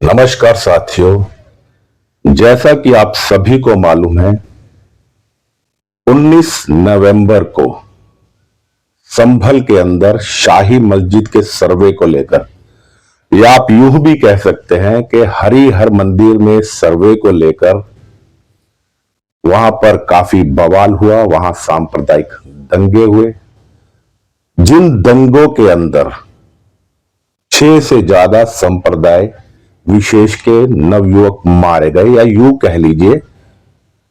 नमस्कार साथियों, जैसा कि आप सभी को मालूम है 19 नवंबर को संभल के अंदर शाही मस्जिद के सर्वे को लेकर या आप यूं भी कह सकते हैं कि हरिहर मंदिर में सर्वे को लेकर वहां पर काफी बवाल हुआ। वहां सांप्रदायिक दंगे हुए, जिन दंगों के अंदर 6 से ज्यादा संप्रदाय विशेष के नवयुवक मारे गए या यूं कह लीजिए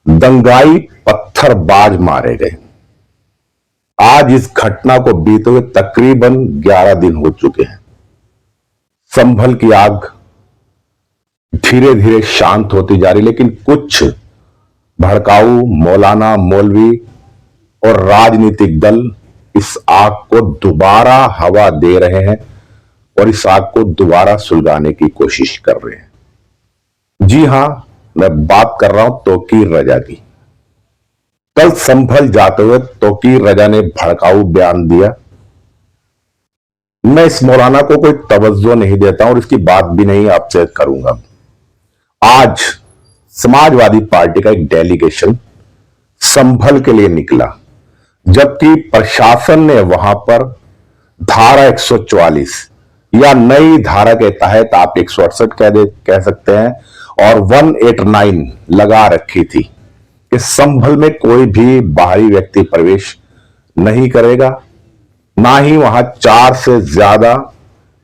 दंगाई पत्थरबाज मारे गए। आज इस घटना को बीते हुए तकरीबन 11 दिन हो चुके हैं। संभल की आग धीरे धीरे शांत होती जा रही, लेकिन कुछ भड़काऊ मौलाना मौलवी और राजनीतिक दल इस आग को दोबारा हवा दे रहे हैं और इस आग को दोबारा सुलगाने की कोशिश कर रहे हैं। जी हां, मैं बात कर रहा हूं तौकीर रजा की। कल संभल जाते हुए तौकीर रजा ने भड़काऊ बयान दिया। मैं इस मौलाना को कोई तवज्जो नहीं देता और इसकी बात भी नहीं आपसे करूंगा। आज समाजवादी पार्टी का एक डेलीगेशन संभल के लिए निकला, जबकि प्रशासन ने वहां पर धारा 144 या नई धारा के तहत आप 168 कह सकते हैं और 189 लगा रखी थी कि संभल में कोई भी बाहरी व्यक्ति प्रवेश नहीं करेगा, ना ही वहां 4 से ज्यादा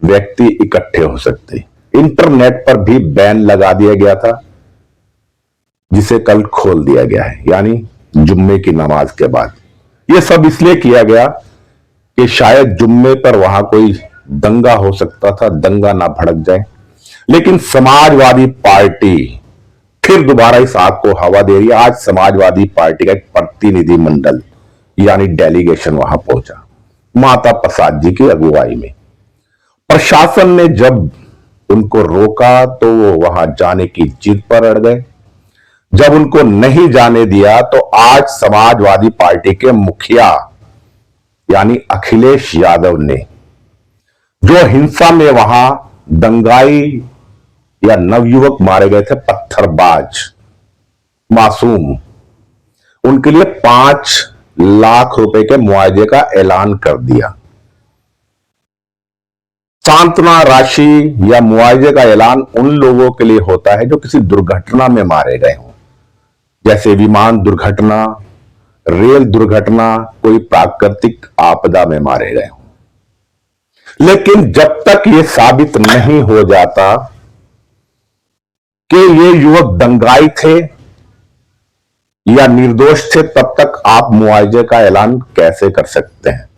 व्यक्ति इकट्ठे हो सकते। इंटरनेट पर भी बैन लगा दिया गया था, जिसे कल खोल दिया गया है, यानी जुम्मे की नमाज के बाद। यह सब इसलिए किया गया कि शायद जुम्मे पर वहां कोई दंगा हो सकता था, दंगा ना भड़क जाए। लेकिन समाजवादी पार्टी फिर दोबारा इस आग को हवा दे रही है। आज समाजवादी पार्टी का एक प्रतिनिधि मंडल यानी डेलीगेशन वहां पहुंचा, माता प्रसाद जी की अगुवाई में। प्रशासन ने जब उनको रोका तो वो वहां जाने की जिद पर अड़ गए। जब उनको नहीं जाने दिया तो आज समाजवादी पार्टी के मुखिया यानी अखिलेश यादव ने, जो हिंसा में वहां दंगाई या नवयुवक मारे गए थे, पत्थरबाज मासूम, उनके लिए 5 लाख रुपए के मुआवजे का ऐलान कर दिया। सांत्वना राशि या मुआवजे का ऐलान उन लोगों के लिए होता है जो किसी दुर्घटना में मारे गए हों, जैसे विमान दुर्घटना, रेल दुर्घटना, कोई प्राकृतिक आपदा में मारे गए हों। लेकिन जब तक यह साबित नहीं हो जाता कि ये युवक दंगाई थे या निर्दोष थे, तब तक आप मुआवजे का ऐलान कैसे कर सकते हैं।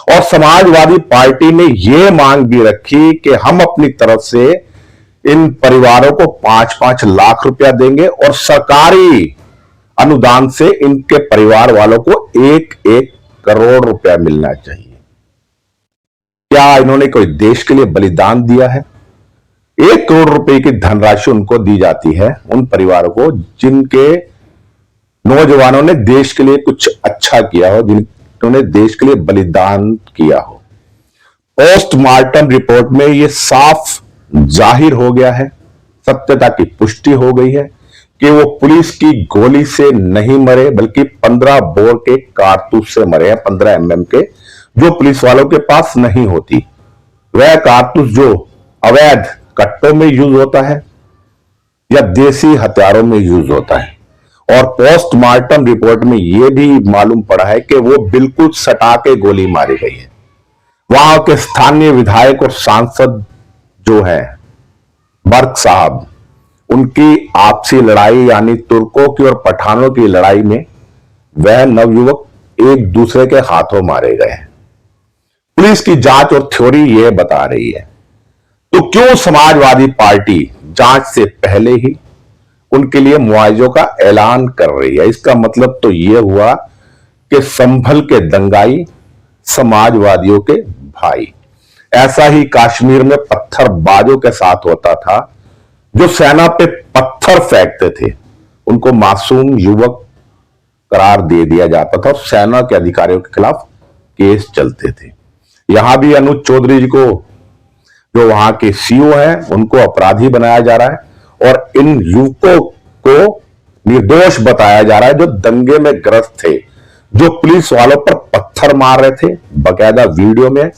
और समाजवादी पार्टी ने यह मांग भी रखी कि हम अपनी तरफ से इन परिवारों को 5-5 लाख रुपया देंगे और सरकारी अनुदान से इनके परिवार वालों को 1-1 करोड़ रुपया मिलना चाहिए। क्या इन्होंने कोई देश के लिए बलिदान दिया है? 1 करोड़ रुपए की धनराशि उनको दी जाती है, उन परिवारों को जिनके नौजवानों ने देश के लिए कुछ अच्छा किया हो, जिन्होंने देश के लिए बलिदान किया हो। पोस्टमार्टम रिपोर्ट में यह साफ जाहिर हो गया है, सत्यता की पुष्टि हो गई है कि वो पुलिस की गोली से नहीं मरे, बल्कि 15 बोर के कारतूस से मरे हैं, 15 mm के, जो पुलिस वालों के पास नहीं होती। वह कारतूस जो अवैध कट्टों में यूज होता है या देसी हथियारों में यूज होता है। और पोस्टमार्टम रिपोर्ट में यह भी मालूम पड़ा है कि वो बिल्कुल सटा के गोली मारी गई है। वहां के स्थानीय विधायक और सांसद जो है बर्क साहब, उनकी आपसी लड़ाई यानी तुर्कों की और पठानों की लड़ाई में वह नवयुवक एक दूसरे के हाथों मारे गए हैं। पुलिस की जांच और थ्योरी यह बता रही है। तो क्यों समाजवादी पार्टी जांच से पहले ही उनके लिए मुआवजों का ऐलान कर रही है? इसका मतलब तो यह हुआ कि संभल के दंगाई समाजवादियों के भाई। ऐसा ही कश्मीर में पत्थरबाजों के साथ होता था, जो सेना पे पत्थर फेंकते थे उनको मासूम युवक करार दे दिया जाता था और सेना के अधिकारियों के खिलाफ केस चलते थे। यहां भी अनुज चौधरी जी को जो वहां के सीईओ हैं उनको अपराधी बनाया जा रहा है और इन युवकों को निर्दोष बताया जा रहा है जो दंगे में ग्रस्त थे, जो पुलिस वालों पर पत्थर मार रहे थे बकायदा वीडियो में।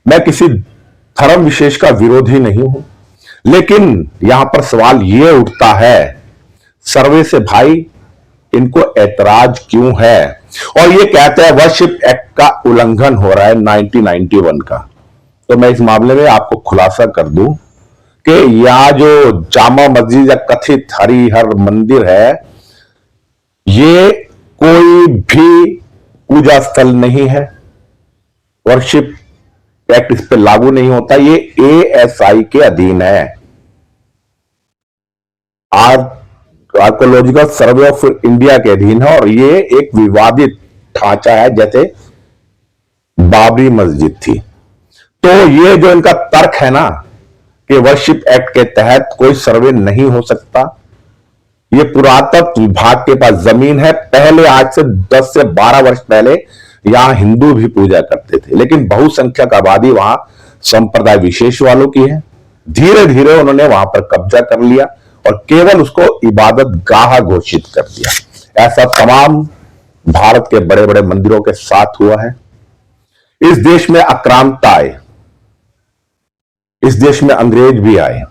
मैं किसी धर्म विशेष का विरोधी नहीं हूं, लेकिन यहां पर सवाल यह उठता है सर्वे से भाई इनको ऐतराज क्यों है, और ये कहते हैं वर्शिप एक्ट का उल्लंघन हो रहा है 1991 का। तो मैं इस मामले में आपको खुलासा कर दूं कि यह जो जामा मस्जिद या कथित हरिहर मंदिर है, ये कोई भी पूजा स्थल नहीं है। वर्शिप एक्ट इस पर लागू नहीं होता, ये एएसआई के अधीन है, आर्कोलॉजिकल सर्वे ऑफ इंडिया के अधीन है, और ये एक विवादित ढांचा है जैसे बाबरी मस्जिद थी। तो ये जो इनका तर्क है ना कि वर्शिप एक्ट के तहत कोई सर्वे नहीं हो सकता, ये पुरातत्व विभाग के पास जमीन है। पहले आज से 10 से 12 वर्ष पहले यहां हिंदू भी पूजा करते थे, लेकिन बहुसंख्यक आबादी वहां संप्रदाय विशेष वालों की है। धीरे धीरे उन्होंने वहां पर कब्जा कर लिया और केवल उसको इबादत गाह घोषित कर दिया। ऐसा तमाम भारत के बड़े बड़े मंदिरों के साथ हुआ है। इस देश में आक्रांता आए, इस देश में अंग्रेज भी आए।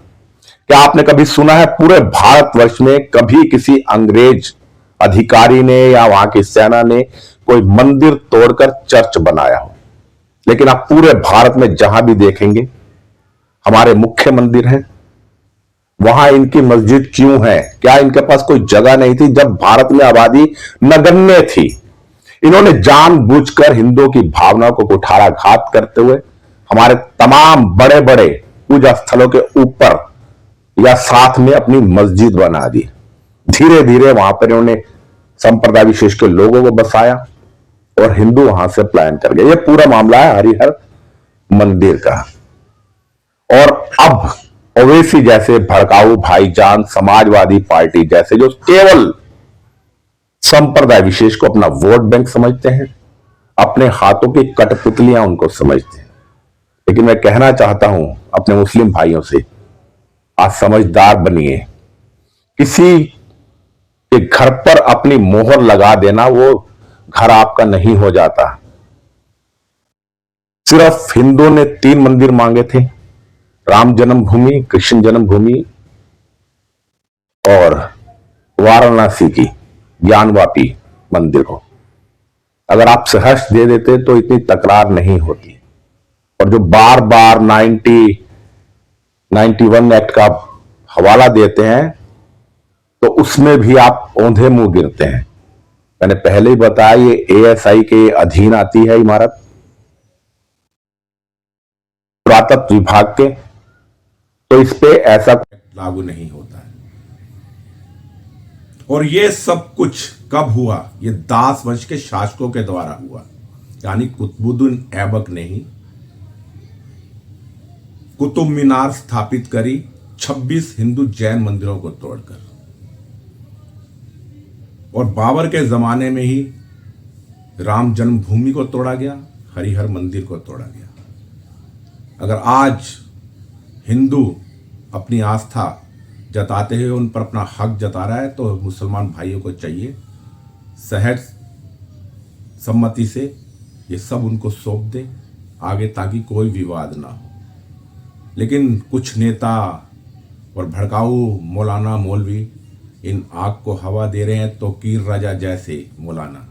क्या आपने कभी सुना है पूरे भारतवर्ष में कभी किसी अंग्रेज अधिकारी ने या वहां की सेना ने कोई मंदिर तोड़कर चर्च बनाया हो? लेकिन आप पूरे भारत में जहां भी देखेंगे हमारे मुख्य मंदिर हैं, वहां इनकी मस्जिद क्यों है? क्या इनके पास कोई जगह नहीं थी? जब भारत में आबादी नगण्य थी, इन्होंने जानबूझकर हिंदुओं की भावनाओं को कुठाराघात करते हुए हमारे तमाम बड़े बड़े पूजा स्थलों के ऊपर या साथ में अपनी मस्जिद बना दी। धीरे धीरे वहां पर इन्होंने संप्रदाय विशेष के लोगों को बसाया और हिंदू वहां से पलायन कर गए। ये पूरा मामला है हरिहर मंदिर का। और अब ओवैसी जैसे भड़काऊ भाईजान, समाजवादी पार्टी जैसे जो केवल संप्रदाय विशेष को अपना वोट बैंक समझते हैं, अपने हाथों की कठपुतलियां उनको समझते हैं। लेकिन मैं कहना चाहता हूं अपने मुस्लिम भाइयों से, आज समझदार बनिए। किसी के घर पर अपनी मोहर लगा देना वो घर आपका नहीं हो जाता। सिर्फ हिंदुओं ने 3 मंदिर मांगे थे, राम जन्मभूमि, कृष्ण जन्मभूमि और वाराणसी की ज्ञानवापी मंदिर को। अगर आप सहर्ष दे देते तो इतनी तकरार नहीं होती। और जो बार बार 91 एक्ट का हवाला देते हैं तो उसमें भी आप औंधे मुंह गिरते हैं। मैंने पहले ही बताया ये एएसआई के अधीन आती है इमारत, पुरातत्व विभाग के, तो इस पे ऐसा लागू नहीं होता है। और ये सब कुछ कब हुआ? ये दास वंश के शासकों के द्वारा हुआ, यानी कुतुबुद्दीन ऐबक ने ही कुतुब मीनार स्थापित करी 26 हिंदू जैन मंदिरों को तोड़कर। और बाबर के जमाने में ही राम जन्मभूमि को तोड़ा गया, हरिहर मंदिर को तोड़ा गया। अगर आज हिंदू अपनी आस्था जताते हुए उन पर अपना हक जता रहा है तो मुसलमान भाइयों को चाहिए सहज सम्मति से ये सब उनको सौंप दे आगे, ताकि कोई विवाद ना हो। लेकिन कुछ नेता और भड़काऊ मौलाना मौलवी इन आग को हवा दे रहे हैं, तो कीर राजा जैसे मौलाना।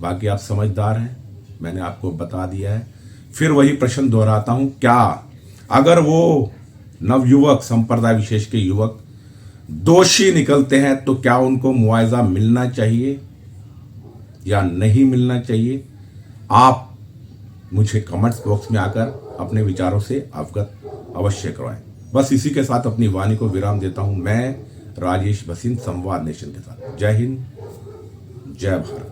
बाकी आप समझदार हैं, मैंने आपको बता दिया है। फिर वही प्रश्न दोहराता हूं, क्या अगर वो नवयुवक, संप्रदाय विशेष के युवक दोषी निकलते हैं तो क्या उनको मुआवजा मिलना चाहिए या नहीं मिलना चाहिए? आप मुझे कमेंट्स बॉक्स में आकर अपने विचारों से अवगत अवश्य करवाएं। बस इसी के साथ अपनी वाणी को विराम देता हूं। मैं राजेश भसीन, संवाद नेशन के साथ। जय हिंद, जय भारत।